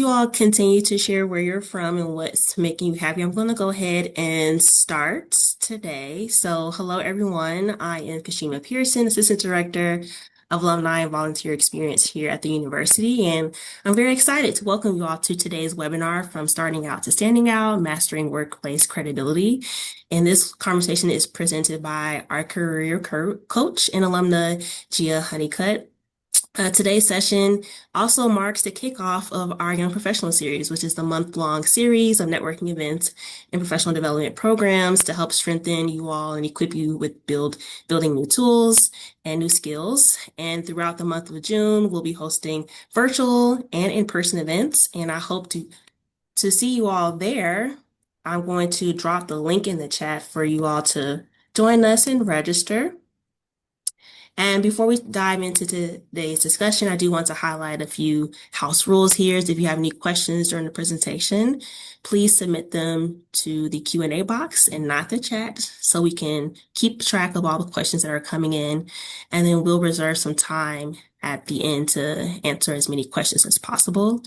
you all continue to share where you're from and what's making you happy, I'm going to go ahead and start today. So, hello everyone. I am Kashima Pearson, Assistant Director of Alumni and Volunteer Experience here at the university, and I'm very excited to welcome you all to today's webinar, From Starting Out to Standing Out, Mastering Workplace Credibility. And this conversation is presented by our career coach and alumna, Gia Honeycutt. Today's session also marks the kickoff of our Young Professional Series, which is the month-long series of networking events and professional development programs to help strengthen you all and equip you with building new tools and new skills. And throughout the month of June, we'll be hosting virtual and in-person events, and I hope to see you all there. I'm going to drop the link in the chat for you all to join us and register. And before we dive into today's discussion, I do want to highlight a few house rules here. So if you have any questions during the presentation, please submit them to the Q&A box and not the chat so we can keep track of all the questions that are coming in. And then we'll reserve some time at the end to answer as many questions as possible.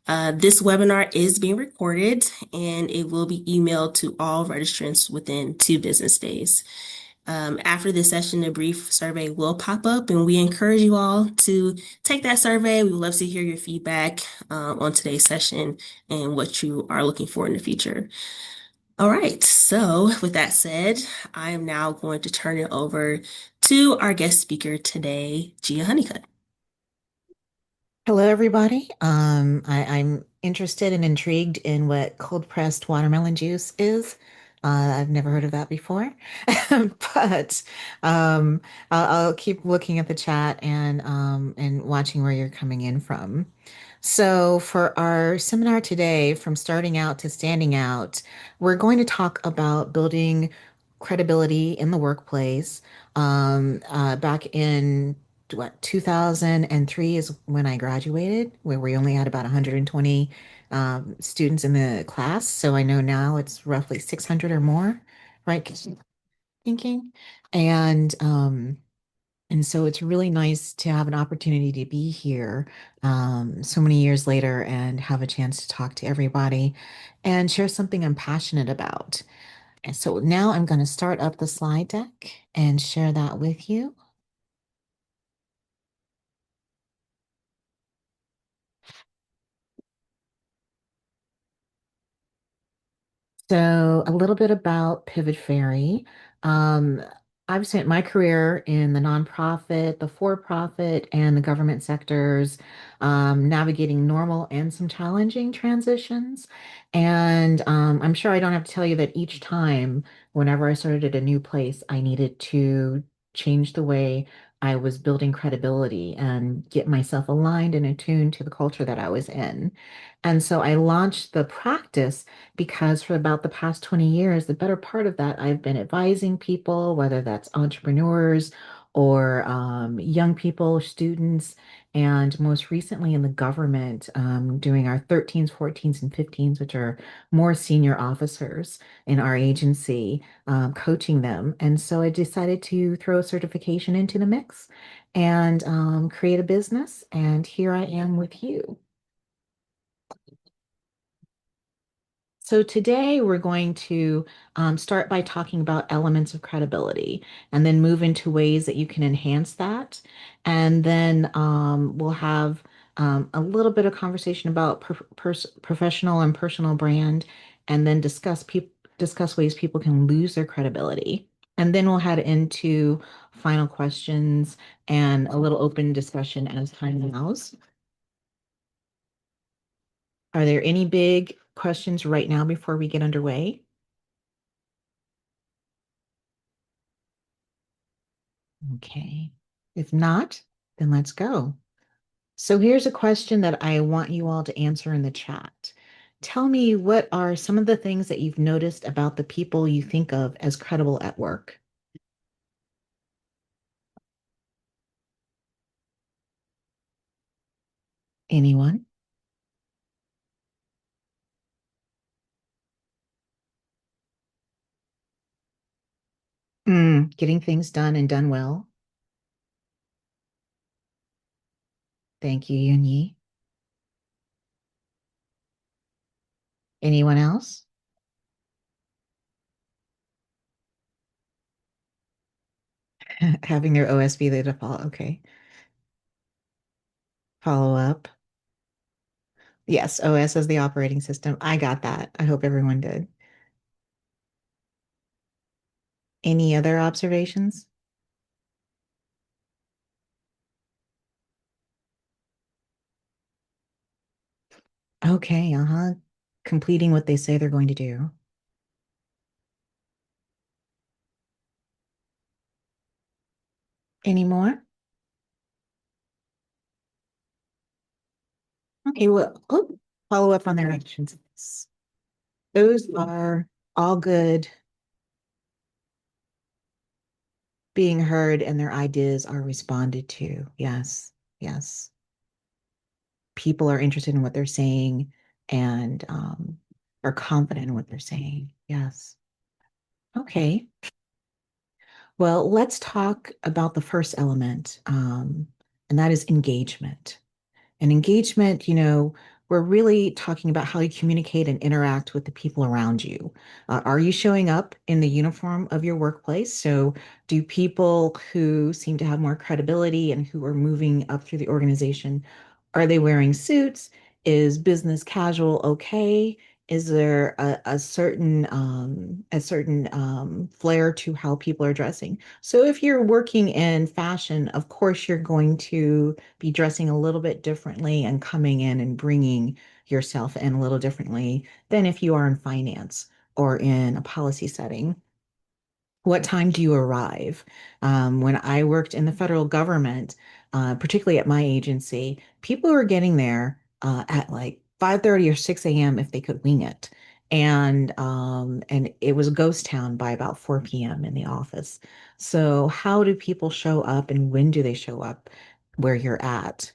This webinar is being recorded and it will be emailed to all registrants within 2 business days. After this session, a brief survey will pop up, and we encourage you all to take that survey. We would love to hear your feedback on today's session and what you are looking for in the future. All right, so with that said, I am now going to turn it over to our guest speaker today, Gia Honeycutt. Hello, everybody. I'm interested and intrigued in what cold pressed watermelon juice is. I've never heard of that before, but I'll keep looking at the chat and watching where you're coming in from. So, for our seminar today, From Starting Out to Standing Out, we're going to talk about building credibility in the workplace. Back in 2003 is when I graduated, where we only had about 120 students in the class. So I know now it's roughly 600 or more, right? Thinking. And and so it's really nice to have an opportunity to be here so many years later and have a chance to talk to everybody and share something I'm passionate about. And so now I'm going to start up the slide deck and share that with you. So, a little bit about Pivot Ferry. Um, I've spent my career in the nonprofit, the for-profit, and the government sectors, navigating normal and some challenging transitions. And I'm sure I don't have to tell you that each time, whenever I started at a new place, I needed to change the way I was building credibility and get myself aligned and attuned to the culture that I was in. And so I launched the practice because for about the past 20 years, the better part of that, I've been advising people, whether that's entrepreneurs or young people, students, and most recently in the government, doing our 13s, 14s, and 15s, which are more senior officers in our agency, coaching them. And so I decided to throw a certification into the mix and create a business. And here I am with you. So today we're going to start by talking about elements of credibility and then move into ways that you can enhance that. And then we'll have a little bit of conversation about professional and personal brand, and then discuss ways people can lose their credibility. And then we'll head into final questions and a little open discussion as time allows. Are there any big questions right now before we get underway? Okay. If not, then let's go. So here's a question that I want you all to answer in the chat. Tell me, what are some of the things that you've noticed about the people you think of as credible at work? Anyone? Getting things done and done well. Thank you, Yunyi. Anyone else? Having their OS be the default. Okay. Follow up. Yes, OS as the operating system. I got that. I hope everyone did. Any other observations? Okay, uh-huh. Completing what they say they're going to do. Any more? Okay, well, oh, follow up on their actions. Those are all good, being heard, and their ideas are responded to. Yes, yes. People are interested in what they're saying and are confident in what they're saying. Yes. Okay. Well, let's talk about the first element, and that is engagement. And engagement, we're really talking about how you communicate and interact with the people around you. Are you showing up in the uniform of your workplace? So, do people who seem to have more credibility and who are moving up through the organization, are they wearing suits? Is business casual okay? Is there a certain flair to how people are dressing? So if you're working in fashion, of course you're going to be dressing a little bit differently and coming in and bringing yourself in a little differently than if you are in finance or in a policy setting. What time do you arrive? When I worked in the federal government, particularly at my agency, people were getting there at like 5:30 or 6 a.m. if they could wing it. And it was a ghost town by about 4 p.m. in the office. So how do people show up and when do they show up where you're at?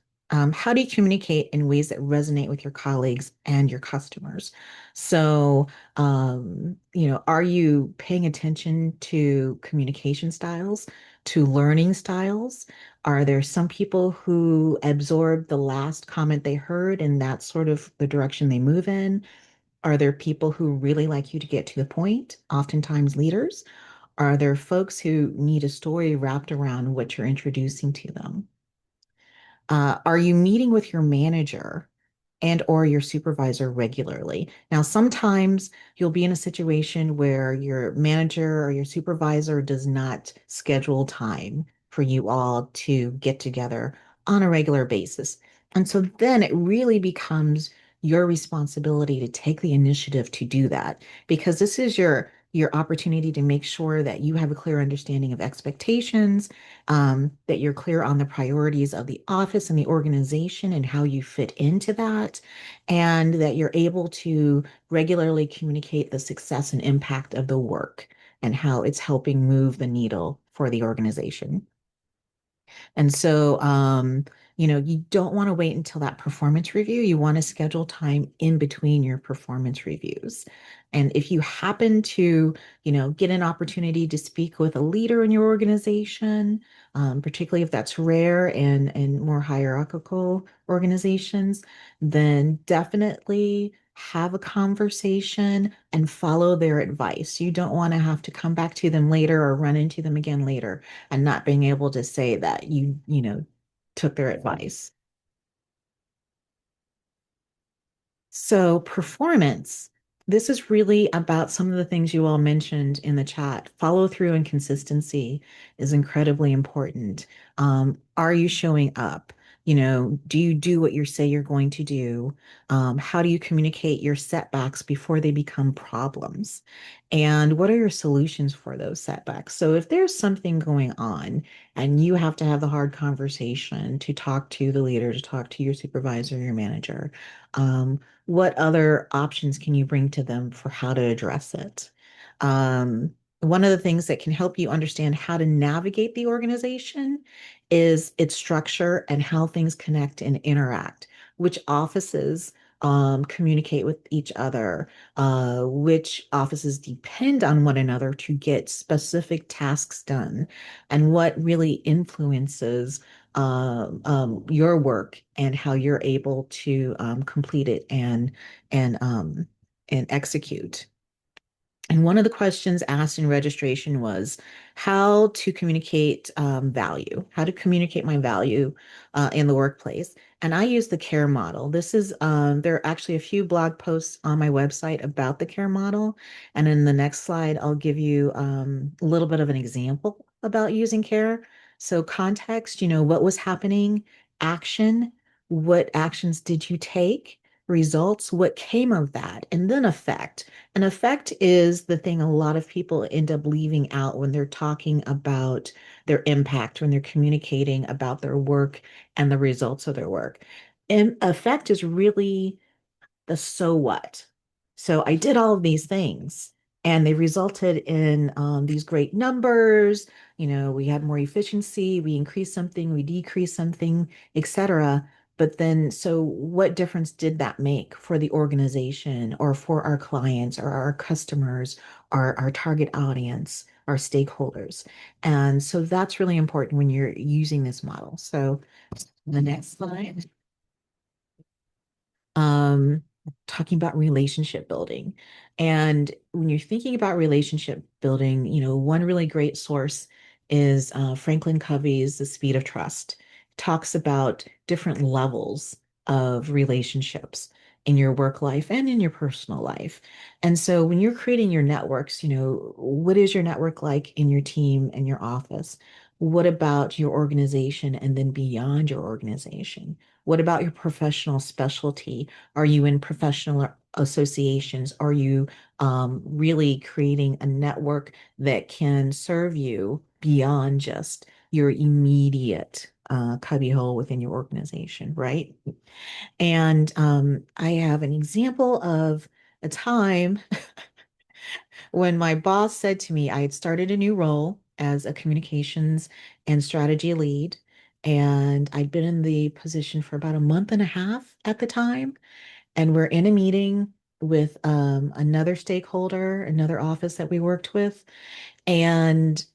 How do you communicate in ways that resonate with your colleagues and your customers? So are you paying attention to communication styles, to learning styles? Are there some people who absorb the last comment they heard and that's sort of the direction they move in? Are there people who really like you to get to the point, oftentimes leaders? Are there folks who need a story wrapped around what you're introducing to them? Are you meeting with your manager and or your supervisor regularly? Now, sometimes you'll be in a situation where your manager or your supervisor does not schedule time for you all to get together on a regular basis. And so then it really becomes your responsibility to take the initiative to do that because this is your opportunity to make sure that you have a clear understanding of expectations, that you're clear on the priorities of the office and the organization and how you fit into that, and that you're able to regularly communicate the success and impact of the work and how it's helping move the needle for the organization. And so, you don't want to wait until that performance review. You want to schedule time in between your performance reviews. And if you happen to, get an opportunity to speak with a leader in your organization, particularly if that's rare and more hierarchical organizations, then definitely have a conversation and follow their advice. You don't want to have to come back to them later or run into them again later and not being able to say that you took their advice. So, performance. This is really about some of the things you all mentioned in the chat. Follow through and consistency is incredibly important. Are you showing up? Do you do what you say you're going to do? How do you communicate your setbacks before they become problems? And what are your solutions for those setbacks? So, if there's something going on and you have to have the hard conversation to talk to the leader, to talk to your supervisor, your manager, what other options can you bring to them for how to address it? One of the things that can help you understand how to navigate the organization is its structure and how things connect and interact, which offices communicate with each other, which offices depend on one another to get specific tasks done, and what really influences your work and how you're able to complete it and and execute. And one of the questions asked in registration was how to communicate value, how to communicate my value in the workplace. And I use the CARE model. There are actually a few blog posts on my website about the CARE model. And in the next slide, I'll give you a little bit of an example about using CARE. So, context, what was happening, action, what actions did you take? Results, what came of that, and then effect. An effect is the thing a lot of people end up leaving out when they're talking about their impact, when they're communicating about their work and the results of their work. And effect is really the so what. So I did all of these things and they resulted in these great numbers. We had more efficiency, we increased something, we decreased something, etc. But then, so what difference did that make for the organization or for our clients or our customers, our target audience, our stakeholders? And so that's really important when you're using this model. So the next slide um, talking about relationship building. And when you're thinking about relationship building, one really great source is Franklin Covey's The Speed of Trust. Talks about different levels of relationships in your work life and in your personal life. And so when you're creating your networks, what is your network like in your team and your office? What about your organization and then beyond your organization? What about your professional specialty? Are you in professional associations? Are you really creating a network that can serve you beyond just your immediate cubbyhole within your organization, right? And I have an example of a time when my boss said to me, I had started a new role as a communications and strategy lead, and I'd been in the position for about a month and a half at the time. And we're in a meeting with another stakeholder, another office that we worked with. And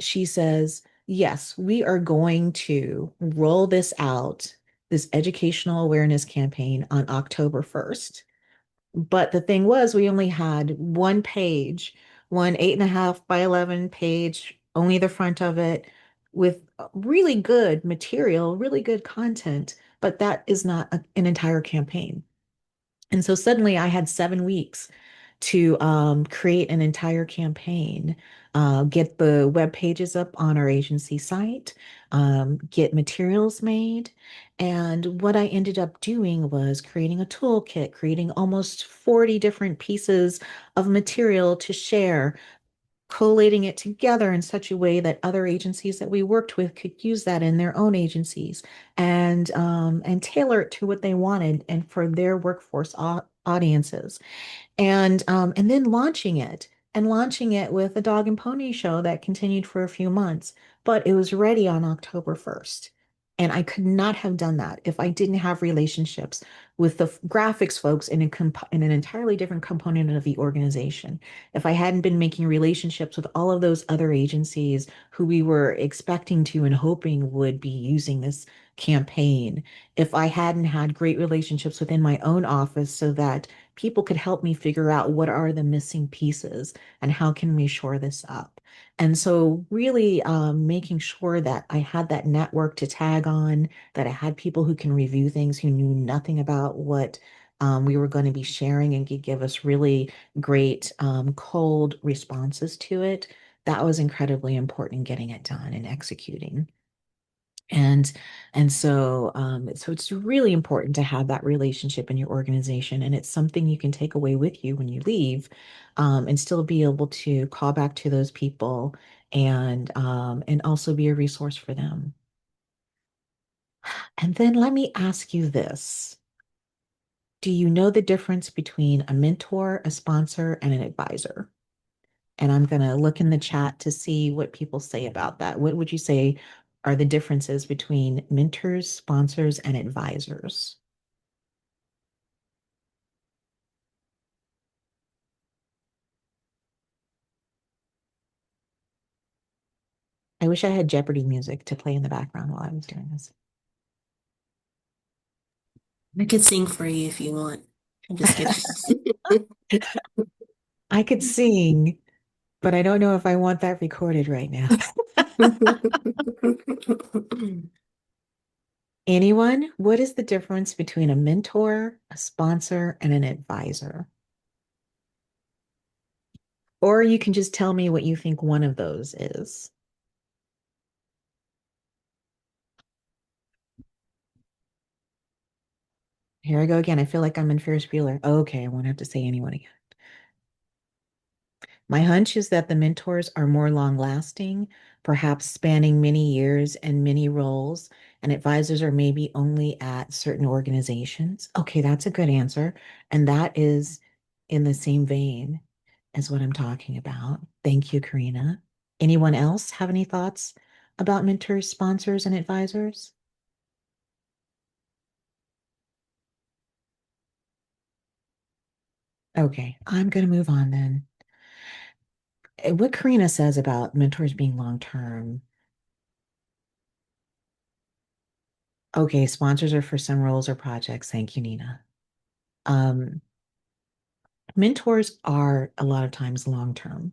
she says, yes, we are going to roll this out, this educational awareness campaign on October 1st. But the thing was, we only had one page, one 8.5 by 11 page, only the front of it with really good material, really good content. But that is not an entire campaign. And so suddenly I had 7 weeks to create an entire campaign, get the web pages up on our agency site, get materials made. And what I ended up doing was creating a toolkit, creating almost 40 different pieces of material to share, collating it together in such a way that other agencies that we worked with could use that in their own agencies and tailor it to what they wanted and for their workforce audiences and then launching it with a dog and pony show that continued for a few months, but it was ready on October 1st. And I could not have done that if I didn't have relationships with the graphics folks in an entirely different component of the organization. If I hadn't been making relationships with all of those other agencies who we were expecting to and hoping would be using this campaign, if I hadn't had great relationships within my own office so that people could help me figure out what are the missing pieces and how can we shore this up. And so really making sure that I had that network to tag on, that I had people who can review things who knew nothing about what we were going to be sharing and could give us really great cold responses to it. That was incredibly important in getting it done and executing. And so it's really important to have that relationship in your organization, and it's something you can take away with you when you leave, and still be able to call back to those people and also be a resource for them. And then let me ask you this. Do you know the difference between a mentor, a sponsor, and an advisor? And I'm going to look in the chat to see what people say about that. What would you say are the differences between mentors, sponsors, and advisors? I wish I had Jeopardy music to play in the background while I was doing this. I could sing for you if you want. I'm just kidding. I could sing, but I don't know if I want that recorded right now. Anyone, what is the difference between a mentor, a sponsor, and an advisor? Or you can just tell me what you think one of those is. Here I go again. I feel like I'm in Ferris Bueller. Okay, I won't have to say anyone again. My hunch is that the mentors are more long-lasting, perhaps spanning many years and many roles, and advisors are maybe only at certain organizations. Okay, that's a good answer. And that is in the same vein as what I'm talking about. Thank you, Karina. Anyone else have any thoughts about mentors, sponsors, and advisors? Okay, I'm going to move on then. What Karina says about mentors being long term. Okay, sponsors are for some roles or projects. Thank you, Nina. Um, Mentors are a lot of times long term.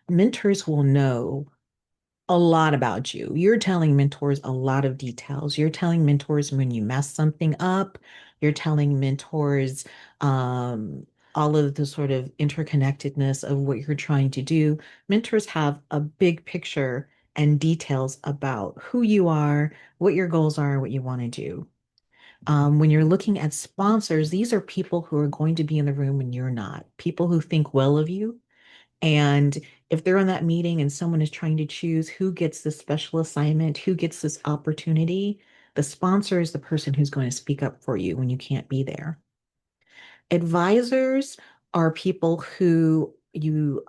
Mentors will know a lot about you. You're telling mentors a lot of details. You're telling mentors when you mess something up. You're telling mentors all of the sort of interconnectedness of what you're trying to do. Mentors have a big picture and details about who you are, what your goals are, what you want to do. When you're looking at sponsors, these are people who are going to be in the room when you're not, people who think well of you. And if they're in that meeting and someone is trying to choose who gets this special assignment, who gets this opportunity, the sponsor is the person who's going to speak up for you when you can't be there. Advisors are people who you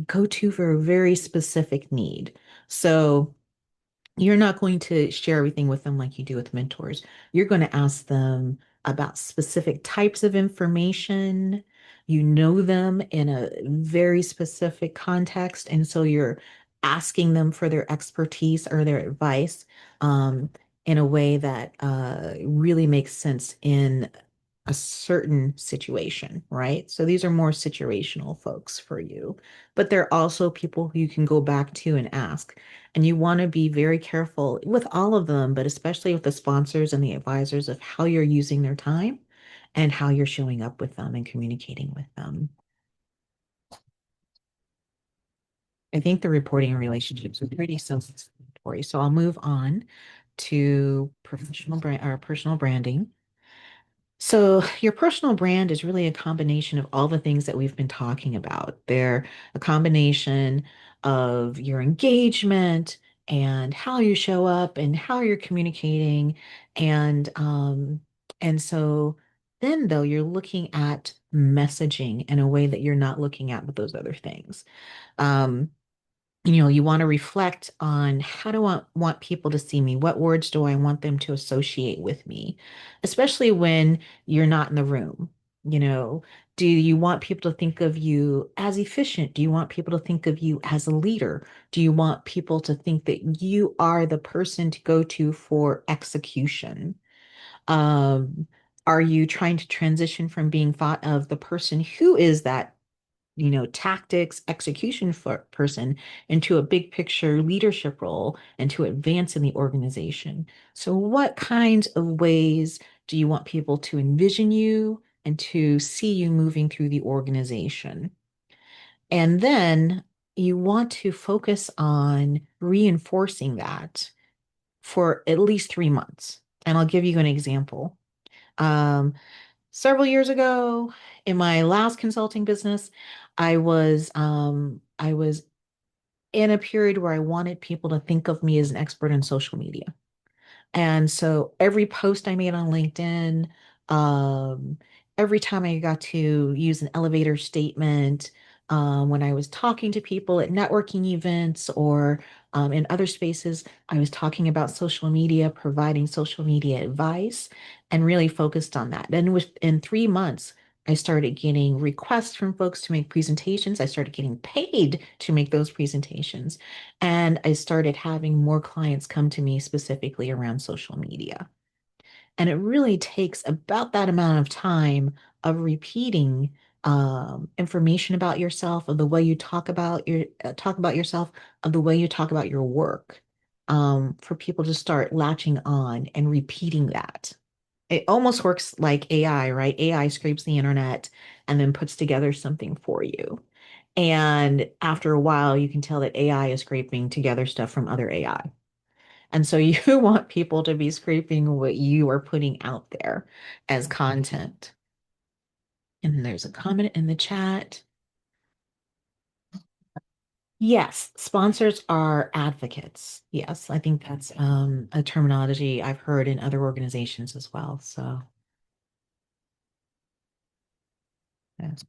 go to for a very specific need. So, you're not going to share everything with them like you do with mentors. You're going to ask them about specific types of information. You know them in a very specific context. And so you're asking them for their expertise or their advice in a way that really makes sense in a certain situation, right? So these are more situational folks for you, but they're also people who you can go back to and ask. And you want to be very careful with all of them, but especially with the sponsors and the advisors of how you're using their time and how you're showing up with them and communicating with them. I think the reporting relationships are pretty self-explanatory. So I'll move on to professional brand or personal branding. So, your personal brand is really a combination of all the things that we've been talking about. They're a combination of your engagement and how you show up and how you're communicating. And and so then though you're looking at messaging in a way that you're not looking at with those other things. Um, you want to reflect on how do I want people to see me? What words do I want them to associate with me? Especially when you're not in the room. You know, do you want people to think of you as efficient? Do you want people to think of you as a leader? Do you want people to think that you are the person to go to for execution? Um, are you trying to transition from being thought of the person who is that tactics, execution for person into a big picture leadership role and to advance in the organization? So, what kinds of ways do you want people to envision you and to see you moving through the organization? And then you want to focus on reinforcing that for at least 3 months. And I'll give you an example. Um, Several years ago, in my last consulting business, I was in a period where I wanted people to think of me as an expert in social media. And so every post I made on LinkedIn, um, every time I got to use an elevator statement, when I was talking to people at networking events or in other spaces, I was talking about social media, providing social media advice, and really focused on that. And within 3 months, I started getting requests from folks to make presentations. I started getting paid to make those presentations. And I started having more clients come to me specifically around social media. And it really takes about that amount of time of repeating information about yourself, of the way you talk about yourself, of the way you talk about your work, for people to start latching on and repeating that. It almost works like AI, right? AI scrapes the internet and then puts together something for you. And after a while, you can tell that AI is scraping together stuff from other AI. And so you want people to be scraping what you are putting out there as content. And then there's a comment in the chat. Yes, sponsors are advocates. Yes, I think that's a terminology I've heard in other organizations as well. So, yes.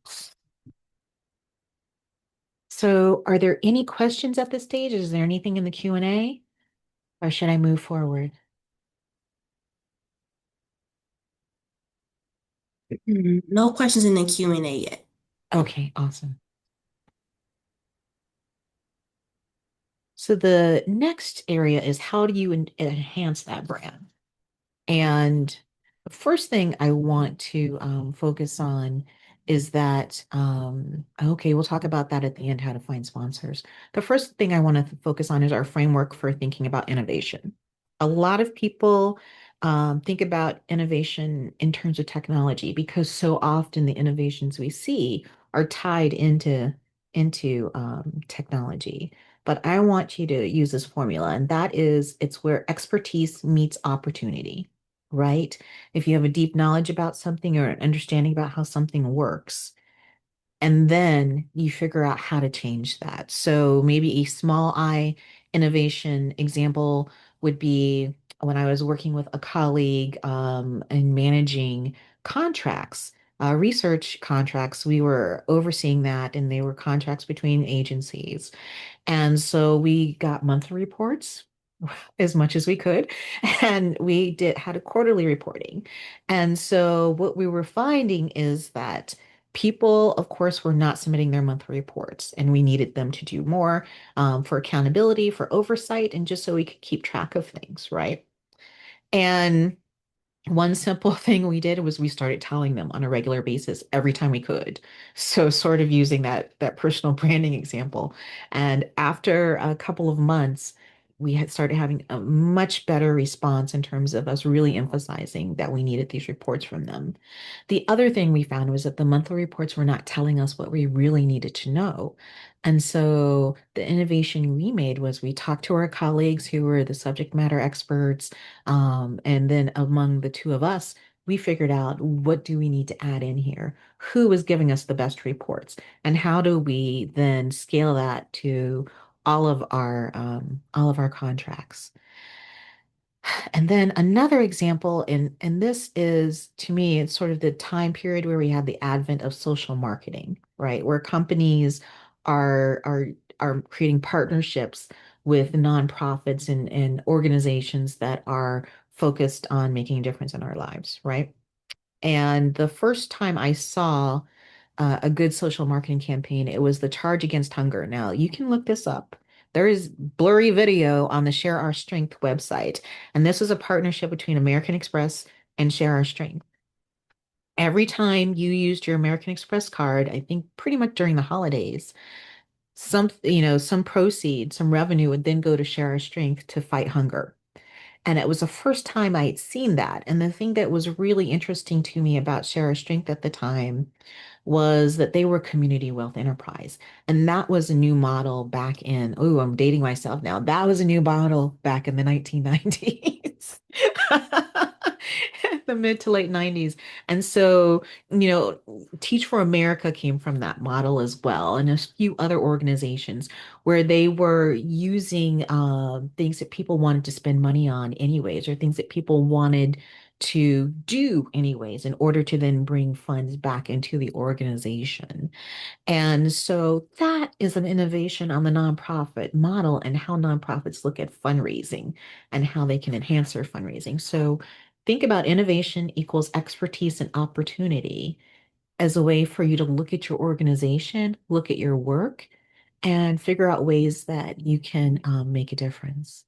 So, are there any questions at this stage? Is there anything in the Q&A, or should I move forward? No questions in the Q&A yet. Okay, awesome. So the next area is how do you enhance that brand? And the first thing I want to focus on is that, okay, we'll talk about that at the end, how to find sponsors. The first thing I want to focus on is our framework for thinking about innovation. A lot of people think about innovation in terms of technology because so often the innovations we see are tied into technology. But I want you to use this formula, and that is it's where expertise meets opportunity, right? If you have a deep knowledge about something or an understanding about how something works, and then you figure out how to change that. So maybe a small I innovation example would be when I was working with a colleague and managing contracts, research contracts. We were overseeing that, and they were contracts between agencies. And so we got monthly reports as much as we could, and we did had a quarterly reporting. And so what we were finding is that people, of course, were not submitting their monthly reports, and we needed them to do more for accountability, for oversight, and just so we could keep track of things, right? And one simple thing we did was we started telling them on a regular basis every time we could. So sort of using that personal branding example. And after a couple of months, we had started having a much better response in terms of us really emphasizing that we needed these reports from them. The other thing we found was that the monthly reports were not telling us what we really needed to know. And so the innovation we made was we talked to our colleagues who were the subject matter experts, and then among the two of us, we figured out what do we need to add in here? Who is giving us the best reports? And how do we then scale that to all of our contracts? And then another example, and this is to me, it's sort of the time period where we had the advent of social marketing, right? Where companies are creating partnerships with nonprofits and organizations that are focused on making a difference in our lives, right? And the first time I saw a good social marketing campaign, it was the Charge Against Hunger. Now, you can look this up. There is blurry video on the Share Our Strength website, and this is a partnership between American Express and Share Our Strength. Every time you used your American Express card, I think pretty much during the holidays, some proceeds, some revenue would then go to Share Our Strength to fight hunger. And it was the first time I had seen that. And the thing that was really interesting to me about Share Our Strength at the time was that they were a community wealth enterprise. And that was a new model back in, oh, I'm dating myself now. That was a new model back in the 1990s. The mid to late 90s. And so, Teach for America came from that model as well, and a few other organizations where they were using things that people wanted to spend money on anyways, or things that people wanted to do anyways in order to then bring funds back into the organization. And so that is an innovation on the nonprofit model and how nonprofits look at fundraising and how they can enhance their fundraising. So think about innovation equals expertise and opportunity as a way for you to look at your organization, look at your work, and figure out ways that you can make a difference.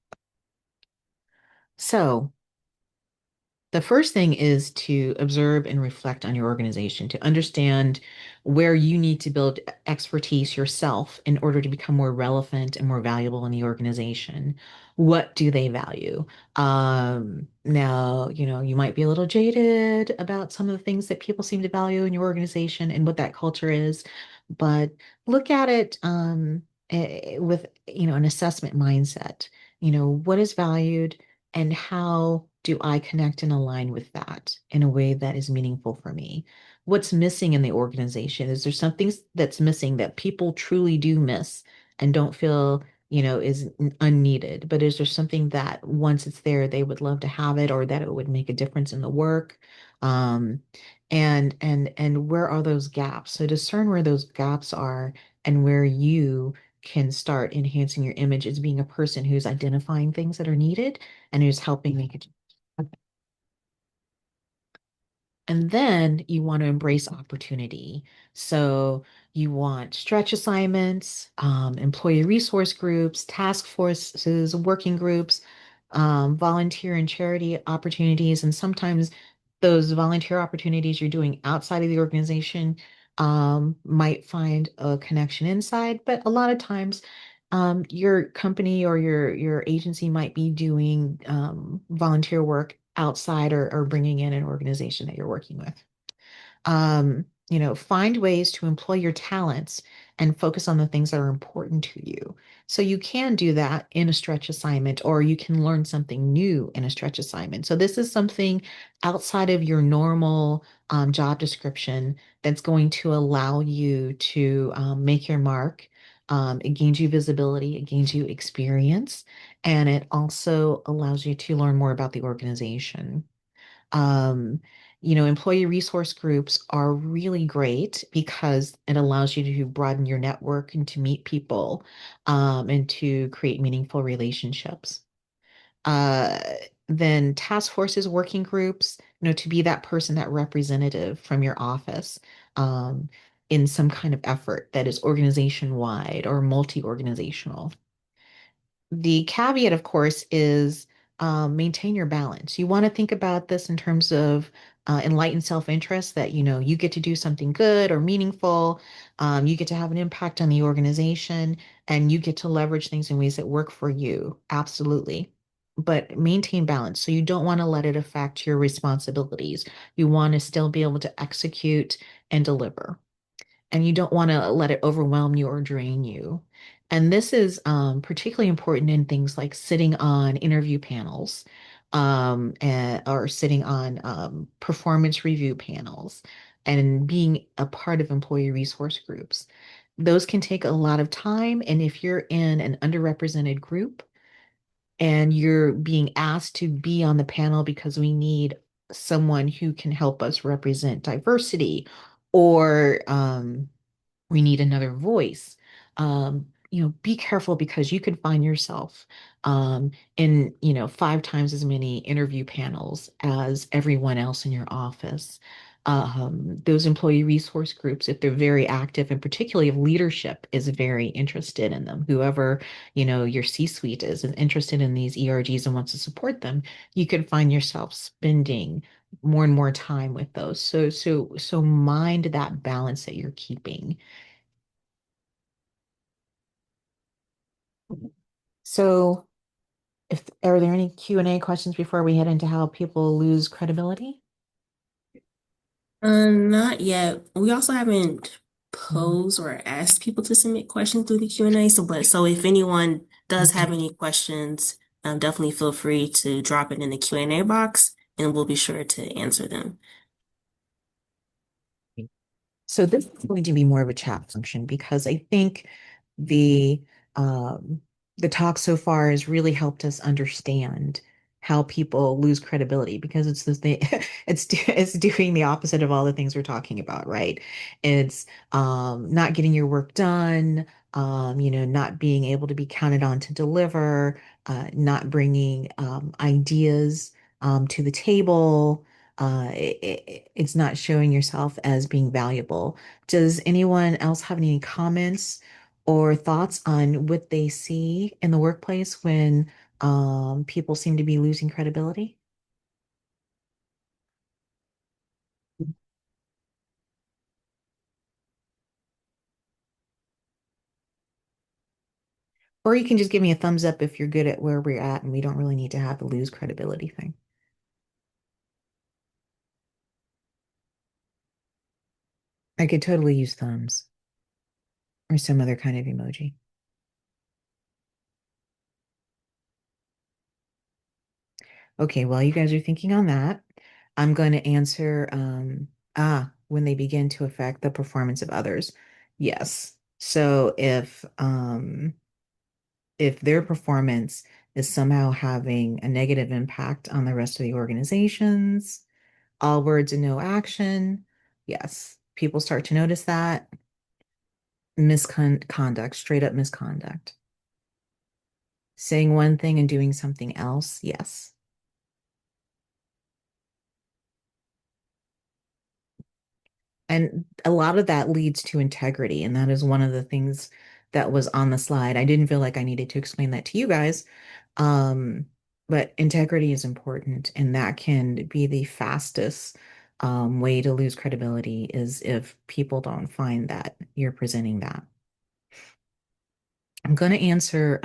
So The first thing is to observe and reflect on your organization, to understand where you need to build expertise yourself in order to become more relevant and more valuable in the organization. What do they value? Now, you might be a little jaded about some of the things that people seem to value in your organization and what that culture is, but look at it with, an assessment mindset. What is valued? And how do I connect and align with that in a way that is meaningful for me? What's missing in the organization? Is there something that's missing that people truly do miss and don't feel, is unneeded? But is there something that once it's there, they would love to have it or that it would make a difference in the work? Um, and where are those gaps? So discern where those gaps are and where you can start enhancing your image as being a person who's identifying things that are needed and who's helping make it. And then you want to embrace opportunity. So you want stretch assignments, employee resource groups, task forces, working groups, volunteer and charity opportunities. And sometimes those volunteer opportunities you're doing outside of the organization might find a connection inside, but a lot of times your company or your agency might be doing volunteer work outside or bringing in an organization that you're working with. Find ways to employ your talents and focus on the things that are important to you. So you can do that in a stretch assignment, or you can learn something new in a stretch assignment. So this is something outside of your normal job description that's going to allow you to make your mark. It gains you visibility, it gains you experience, and it also allows you to learn more about the organization. Um, Employee resource groups are really great because it allows you to broaden your network and to meet people, and to create meaningful relationships. Uh, then task forces, working groups, to be that person, that representative from your office, um, in some kind of effort that is organization wide or multi-organizational. The caveat, of course, is maintain your balance. You want to think about this in terms of enlightened self-interest that, you get to do something good or meaningful. You get to have an impact on the organization and you get to leverage things in ways that work for you. Absolutely. But maintain balance. So you don't want to let it affect your responsibilities. You want to still be able to execute and deliver, and you don't want to let it overwhelm you or drain you. And this is particularly important in things like sitting on interview panels, or sitting on performance review panels and being a part of employee resource groups. Those can take a lot of time. And if you're in an underrepresented group and you're being asked to be on the panel because we need someone who can help us represent diversity, or we need another voice. Be careful because you could find yourself in, five times as many interview panels as everyone else in your office. Those employee resource groups, if they're very active, and particularly if leadership is very interested in them, whoever, your C-suite is interested in these ERGs and wants to support them, you could find yourself spending more and more time with those. So mind that balance that you're keeping. So, if are there any Q&A questions before we head into how people lose credibility? Not yet. We also haven't Mhm. posed or asked people to submit questions through the Q&A. So if anyone does have any questions, definitely feel free to drop it in the Q&A box and we'll be sure to answer them. So this is going to be more of a chat function because I think the um, the talk so far has really helped us understand how people lose credibility because it's the thing it's doing the opposite of all the things we're talking about, right? It's not getting your work done, not being able to be counted on to deliver, not bringing ideas to the table. It's not showing yourself as being valuable. Does anyone else have any comments or thoughts on what they see in the workplace when people seem to be losing credibility? Or you can just give me a thumbs up if you're good at where we're at and we don't really need to have the lose credibility thing. I could totally use thumbs or some other kind of emoji. Okay, while you guys are thinking on that, I'm going to answer when they begin to affect the performance of others. Yes. So if their performance is somehow having a negative impact on the rest of the organizations, all words and no action, yes, people start to notice that misconduct, straight up misconduct. Saying one thing and doing something else, yes. And a lot of that leads to integrity. And that is one of the things that was on the slide. I didn't feel like I needed to explain that to you guys. Um, but integrity is important, and that can be the fastest way to lose credibility is if people don't find that you're presenting that. I'm going to answer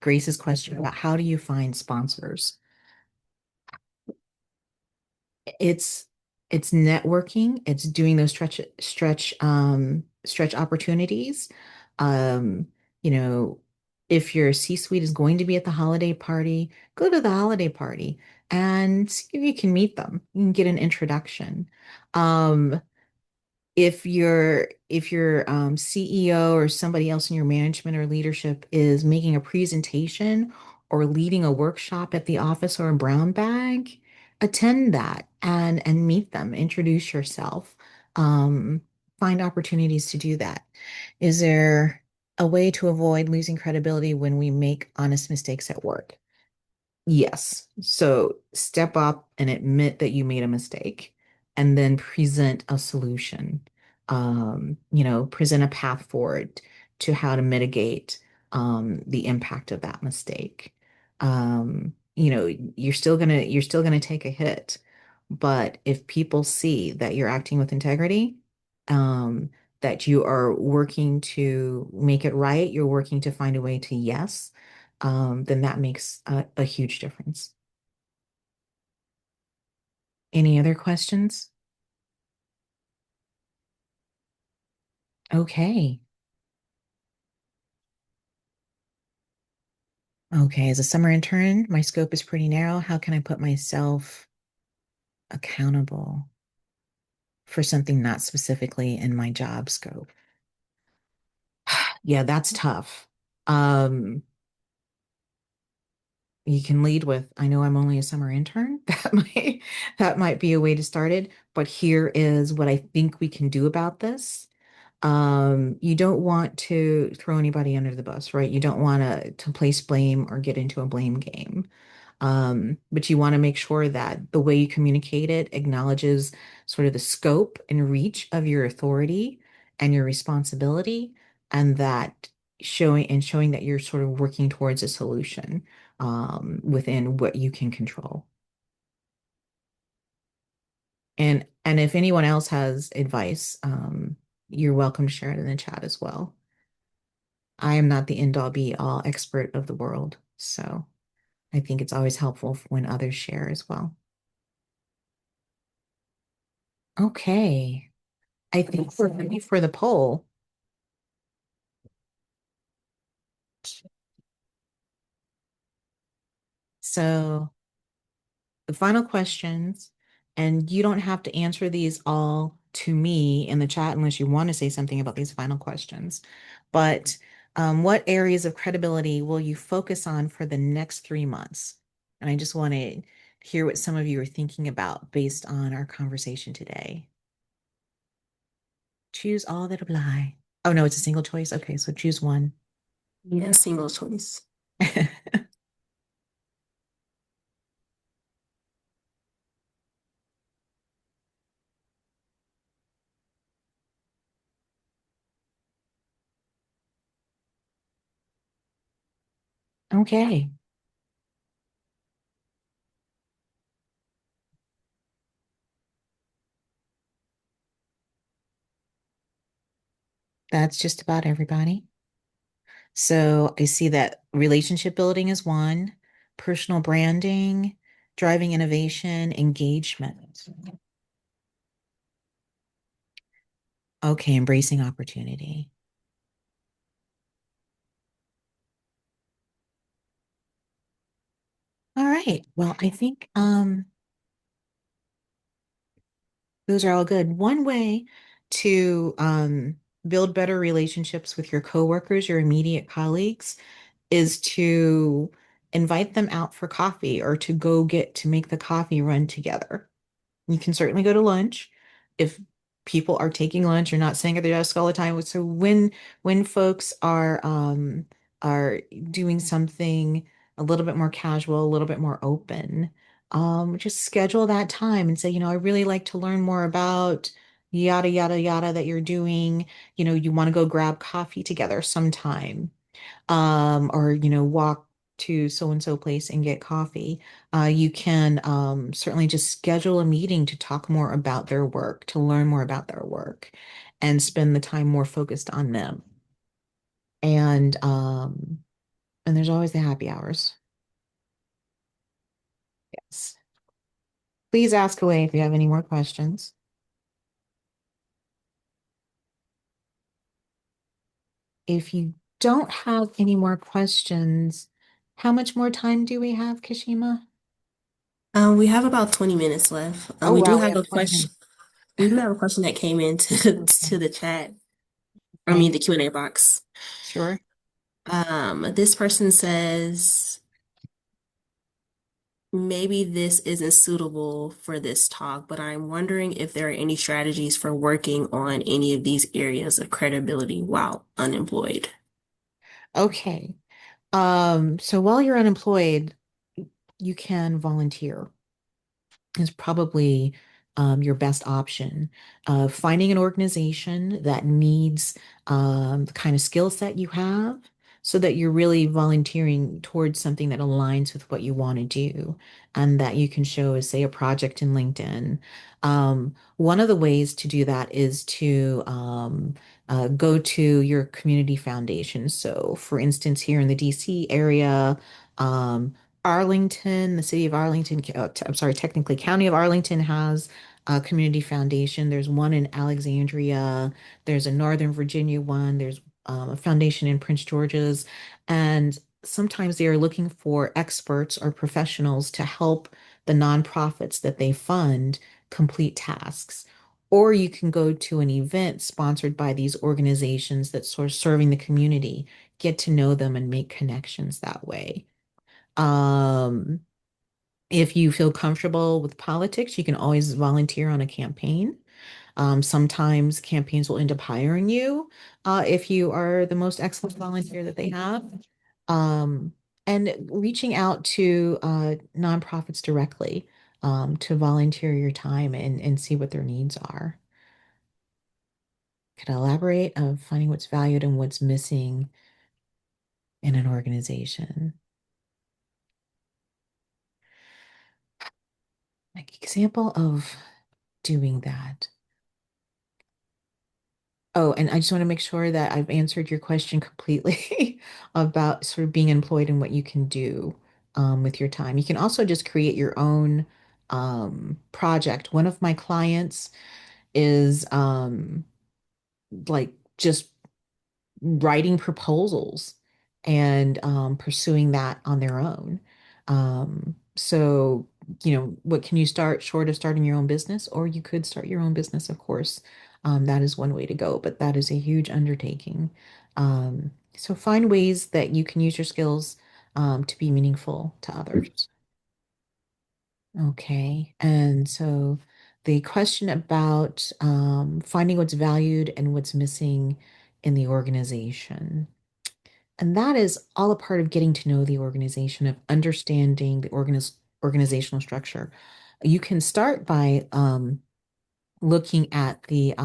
Grace's question about how do you find sponsors? It's it's networking, it's doing those stretch opportunities. Um, you know, if your C-suite is going to be at the holiday party, go to the holiday party and see if you can meet them. You can get an introduction. Um, if your CEO or somebody else in your management or leadership is making a presentation or leading a workshop at the office or a brown bag, attend that and meet them, introduce yourself, um, find opportunities to do that. Is there a way to avoid losing credibility when we make honest mistakes at work? Yes. So step up and admit that you made a mistake and then present a solution. Present a path forward to how to mitigate the impact of that mistake. You're still gonna take a hit, but if people see that you're acting with integrity, um, that you are working to make it right, you're working to find a way to yes, then that makes a huge difference. Any other questions? Okay. Okay, as a summer intern, my scope is pretty narrow. How can I put myself accountable for something not specifically in my job scope? Yeah, that's tough. Um, you can lead with, I know I'm only a summer intern. That might be a way to start it, but here is what I think we can do about this. You don't want to throw anybody under the bus, right? You don't want to place blame or get into a blame game. But you want to make sure that the way you communicate it acknowledges sort of the scope and reach of your authority and your responsibility, and that showing that you're sort of working towards a solution within what you can control. And if anyone else has advice, you're welcome to share it in the chat as well. I am not the end all be all expert of the world, so I think it's always helpful when others share as well. Okay. I think we're ready for the poll. So the final questions, and you don't have to answer these all to me in the chat unless you want to say something about these final questions. But what areas of credibility will you focus on for the next 3 months? And I just want to hear what some of you are thinking about based on our conversation today. Choose all that apply. Oh, no, it's a single choice. Okay, so choose one. Yeah, single choice. Okay, that's just about everybody. So I see that relationship building is one, personal branding, driving innovation, engagement. Okay, embracing opportunity. All right. Well, I think those are all good. One way to build better relationships with your coworkers, your immediate colleagues, is to invite them out for coffee or to go get to make the coffee run together. You can certainly go to lunch if people are taking lunch or not sitting at their desk all the time. So when folks are doing something a little bit more casual, a little bit more open, just schedule that time and say, I really like to learn more about yada yada yada that you're doing. You want to go grab coffee together sometime, or walk to so and so place and get coffee. You can certainly just schedule a meeting to talk more about their work, to learn more about their work, and spend the time more focused on them. And there's always the happy hours. Yes. Please ask away if you have any more questions. If you don't have any more questions, how much more time do we have, Kashima? We have about 20 minutes left. Oh, We do wow, we have have a 20 question. minutes. We do have a question that came into to the chat. I mean, Okay, the Q&A box. sure. This person says, maybe this isn't suitable for this talk, but I'm wondering if there are any strategies for working on any of these areas of credibility while unemployed. Okay. So while you're unemployed, you can volunteer is probably your best option. Finding an organization that needs the kind of skill set you have so that you're really volunteering towards something that aligns with what you want to do and that you can show as, say, a project in LinkedIn. One of the ways to do that is to go to your community foundation. So, for instance, here in the DC area, um, Arlington, the city of Arlington, I'm sorry, technically County of Arlington has a community foundation. There's one in Alexandria. There's a Northern Virginia one. There's a foundation in Prince George's. And sometimes they are looking for experts or professionals to help the nonprofits that they fund complete tasks. Or you can go to an event sponsored by these organizations that sort of serving the community, get to know them and make connections that way. Um, if you feel comfortable with politics, you can always volunteer on a campaign. Sometimes campaigns will end up hiring you if you are the most excellent volunteer that they have. Um, and reaching out to nonprofits directly to volunteer your time and see what their needs are. Could I elaborate of finding what's valued and what's missing in an organization. Like example of doing that. Oh, and I just want to make sure that I've answered your question completely about sort of being employed and what you can do with your time. You can also just create your own project. One of my clients is like just writing proposals and pursuing that on their own. So, what can you start short of starting your own business? Or you could start your own business, of course. That is one way to go, but that is a huge undertaking. So find ways that you can use your skills to be meaningful to others. Okay. And so the question about finding what's valued and what's missing in the organization. And that is all a part of getting to know the organization, of understanding the organizational structure. You can start by looking at the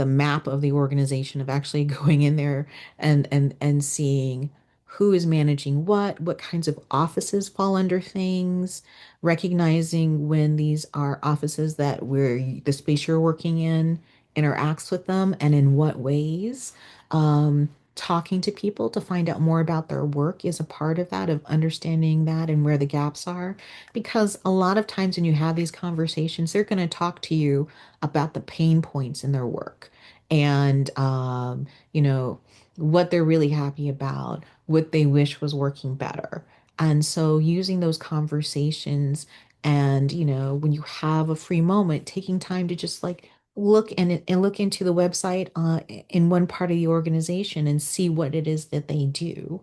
map of the organization, of actually going in there and seeing who is managing what kinds of offices fall under things, recognizing when these are offices that where the space you're working in interacts with them and in what ways. talking to people to find out more about their work is a part of that, of understanding that and where the gaps are. Because a lot of times when you have these conversations, they're going to talk to you about the pain points in their work and, what they're really happy about, what they wish was working better. And so using those conversations and, when you have a free moment, taking time to just like look into the website in one part of the organization and see what it is that they do.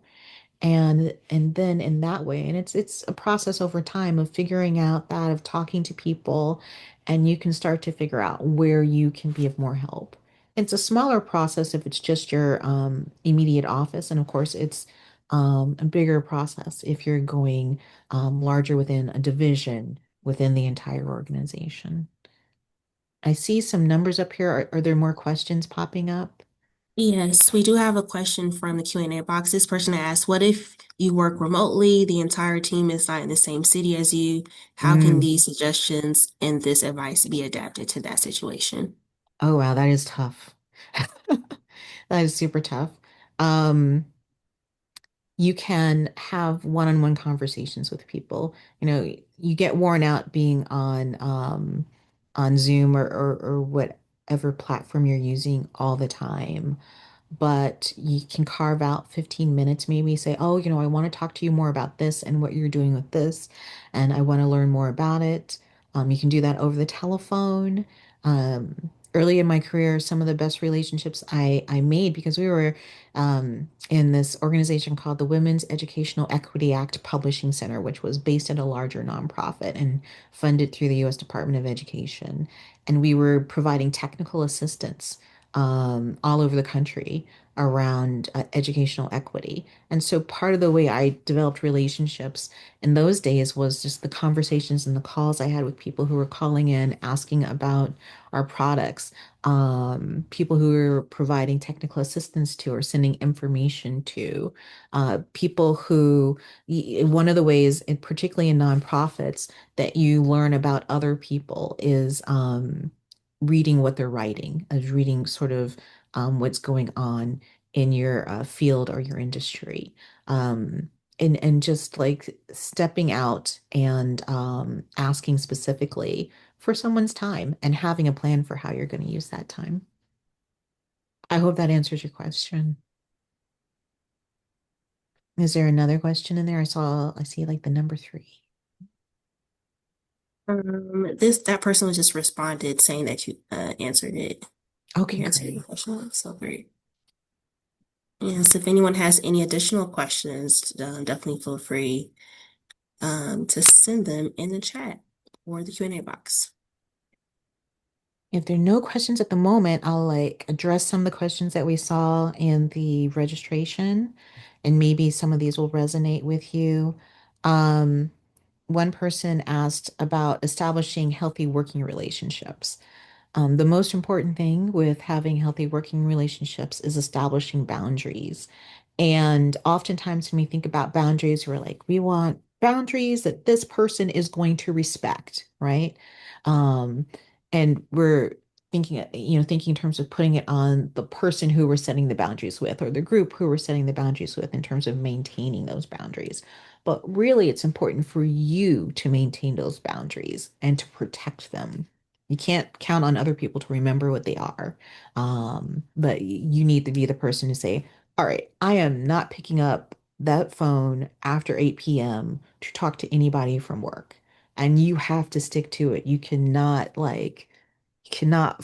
And then in that way, and it's a process over time of figuring out that, of talking to people, and you can start to figure out where you can be of more help. It's a smaller process if it's just your immediate office, and of course it's a bigger process if you're going larger within a division within the entire organization. I see some numbers up here. Are there more questions popping up? Yes, we do have a question from the Q&A box. This person asked, what if you work remotely, the entire team is not in the same city as you? How can Mm. these suggestions and this advice be adapted to that situation? Oh, wow, that is tough. That is super tough. Um, you can have one-on-one conversations with people. You get worn out being on Zoom or whatever platform you're using all the time. But you can carve out 15 minutes, maybe say, oh, I want to talk to you more about this and what you're doing with this, and I want to learn more about it. You can do that over the telephone. Early in my career, some of the best relationships I made because we were in this organization called the Women's Educational Equity Act Publishing Center, which was based at a larger nonprofit and funded through the U.S. Department of Education. And we were providing technical assistance all over the country around educational equity. And so part of the way I developed relationships in those days was just the conversations and the calls I had with people who were calling in, asking about our products, people who were providing technical assistance to or sending information to, people who, one of the ways, and particularly in nonprofits, that you learn about other people is reading what they're writing, as reading sort of what's going on in your field or your industry. Um, and just like stepping out and asking specifically for someone's time and having a plan for how you're going to use that time. I hope that answers your question. Is there another question in there? I see like the number three. That person was just responded saying that you answered it. Okay, You answered the great. question, so great. Yes, if anyone has any additional questions, definitely feel free to send them in the chat or the Q&A box. If there are no questions at the moment, I'll like address some of the questions that we saw in the registration, and maybe some of these will resonate with you. Um, One person asked about establishing healthy working relationships. The most important thing with having healthy working relationships is establishing boundaries. And oftentimes, when we think about boundaries, we're like, we want boundaries that this person is going to respect, right? Um, and we're thinking in terms of putting it on the person who we're setting the boundaries with, or the group who we're setting the boundaries with, in terms of maintaining those boundaries. But really, it's important for you to maintain those boundaries and to protect them. You can't count on other people to remember what they are. But you need to be the person to say, all right, I am not picking up that phone after 8 p.m. to talk to anybody from work. And you have to stick to it. You cannot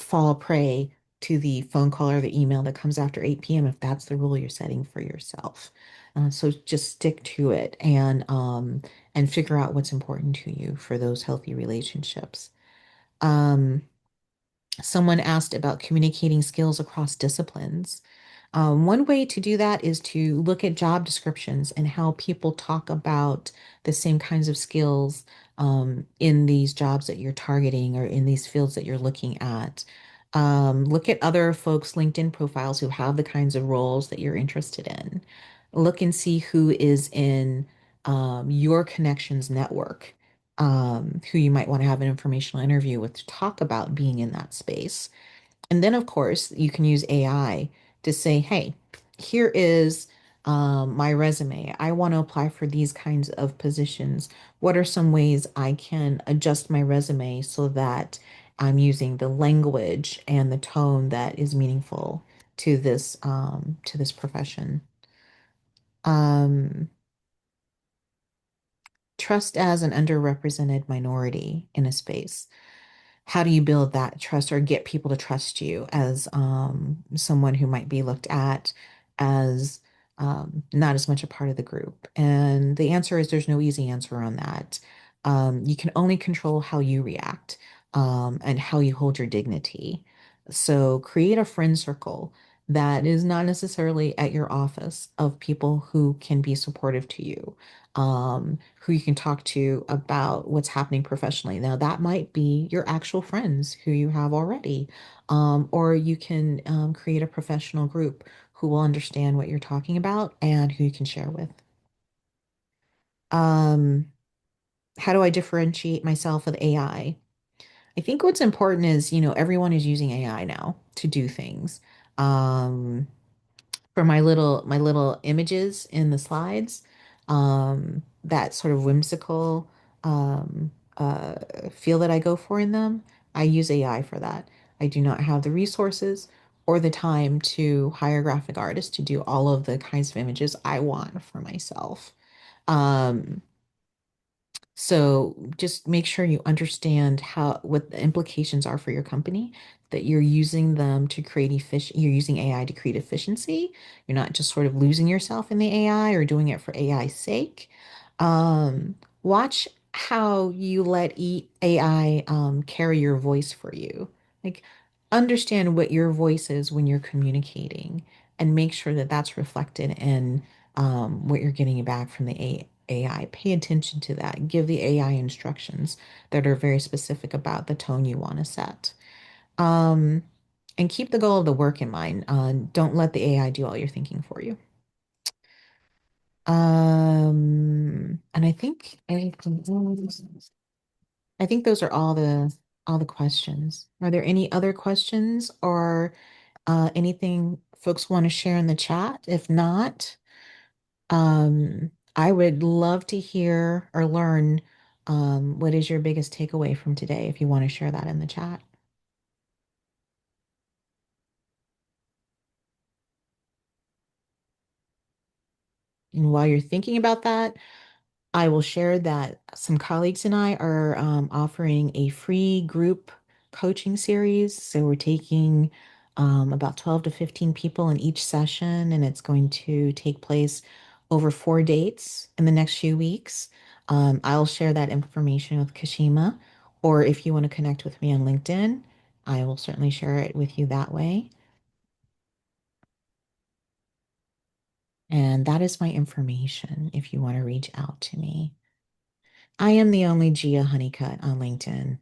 fall prey to the phone call or the email that comes after 8 p.m. if that's the rule you're setting for yourself. So just stick to it and figure out what's important to you for those healthy relationships. Um, Someone asked about communicating skills across disciplines. One way to do that is to look at job descriptions and how people talk about the same kinds of skills in these jobs that you're targeting or in these fields that you're looking at. Look at other folks' LinkedIn profiles who have the kinds of roles that you're interested in. Look and see who is in your connections network, who you might want to have an informational interview with to talk about being in that space. And then, of course, you can use AI to say, hey, here is my resume. I want to apply for these kinds of positions. What are some ways I can adjust my resume so that I'm using the language and the tone that is meaningful to this profession? Um, Trust as an underrepresented minority in a space. How do you build that trust or get people to trust you as someone who might be looked at as not as much a part of the group? And the answer is there's no easy answer on that. You can only control how you react and how you hold your dignity. So create a friend circle that is not necessarily at your office of people who can be supportive to you, who you can talk to about what's happening professionally. Now, that might be your actual friends who you have already, or you can create a professional group who will understand what you're talking about and who you can share with. Um, how do I differentiate myself with AI? I think what's important is, everyone is using AI now to do things. Um, for my little images in the slides, that sort of whimsical um, feel that I go for in them, I use AI for that. I do not have the resources or the time to hire graphic artists to do all of the kinds of images I want for myself. Um, so just make sure you understand what the implications are for your company, that you're using them to create you're using AI to create efficiency. You're not just sort of losing yourself in the AI or doing it for AI's sake. Watch how you let AI carry your voice for you. Like, understand what your voice is when you're communicating and make sure that that's reflected in what you're getting back from the AI. Pay attention to that. Give the AI instructions that are very specific about the tone you want to set. Um, and keep the goal of the work in mind. Don't let the AI do all your thinking for you. And I think those are all the questions. Are there any other questions or anything folks want to share in the chat? If not, I would love to hear or learn what is your biggest takeaway from today if you want to share that in the chat. And while you're thinking about that, I will share that some colleagues and I are offering a free group coaching series. So we're taking about 12 to 15 people in each session, and it's going to take place over 4 dates in the next few weeks. I'll share that information with Kashima, or if you want to connect with me on LinkedIn, I will certainly share it with you that way. And that is my information if you want to reach out to me. I am the only Gia Honeycutt on LinkedIn.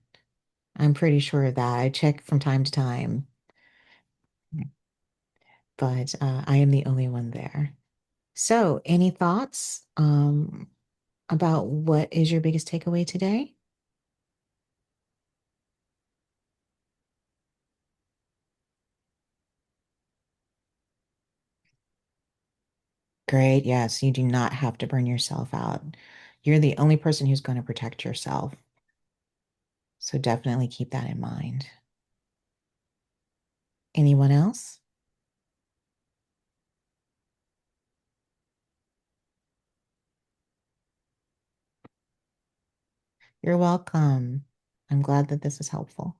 I'm pretty sure of that. I check from time to time, but I am the only one there. So, any thoughts about what is your biggest takeaway today? Great. Yes, you do not have to burn yourself out. You're the only person who's going to protect yourself. So, definitely keep that in mind. Anyone else? You're welcome. I'm glad that this is helpful.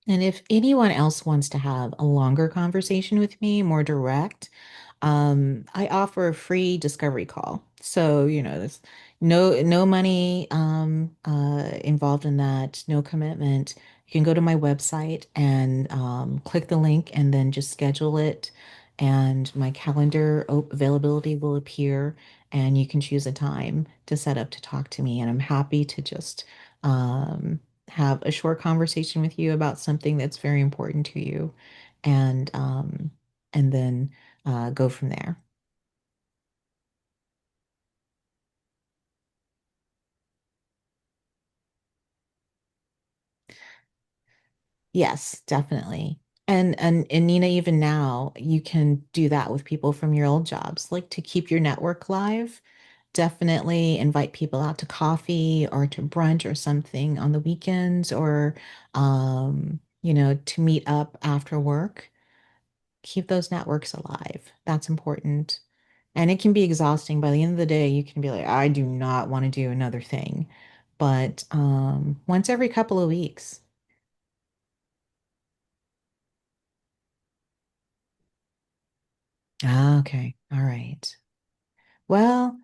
And if anyone else wants to have a longer conversation with me, more direct, I offer a free discovery call. So, there's no money involved in that, no commitment. You can go to my website and click the link and then just schedule it. And my calendar availability will appear, and you can choose a time to set up to talk to me. And I'm happy to just um, have a short conversation with you about something that's very important to you, and then go from there. Yes, definitely. And Nina, even now, you can do that with people from your old jobs, like to keep your network live. Definitely invite people out to coffee or to brunch or something on the weekends or to meet up after work. Keep those networks alive. That's important. And it can be exhausting. By the end of the day, you can be like, I do not want to do another thing. But once every couple of weeks. Ah, okay. All right. Well,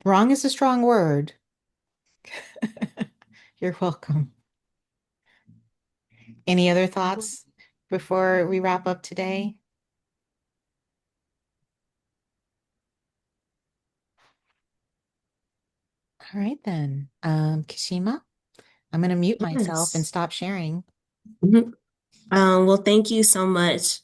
wrong is a strong word. You're welcome. Any other thoughts before we wrap up today? All right, then. Kashima, I'm going to mute myself and Yes. stop sharing. Mhm. Well, thank you so much,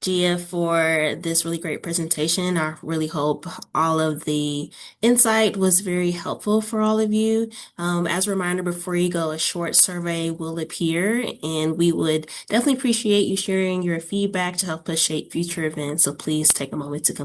Gia, for this really great presentation. I really hope all of the insight was very helpful for all of you. As a reminder, before you go, a short survey will appear, and we would definitely appreciate you sharing your feedback to help us shape future events. So please take a moment to complete.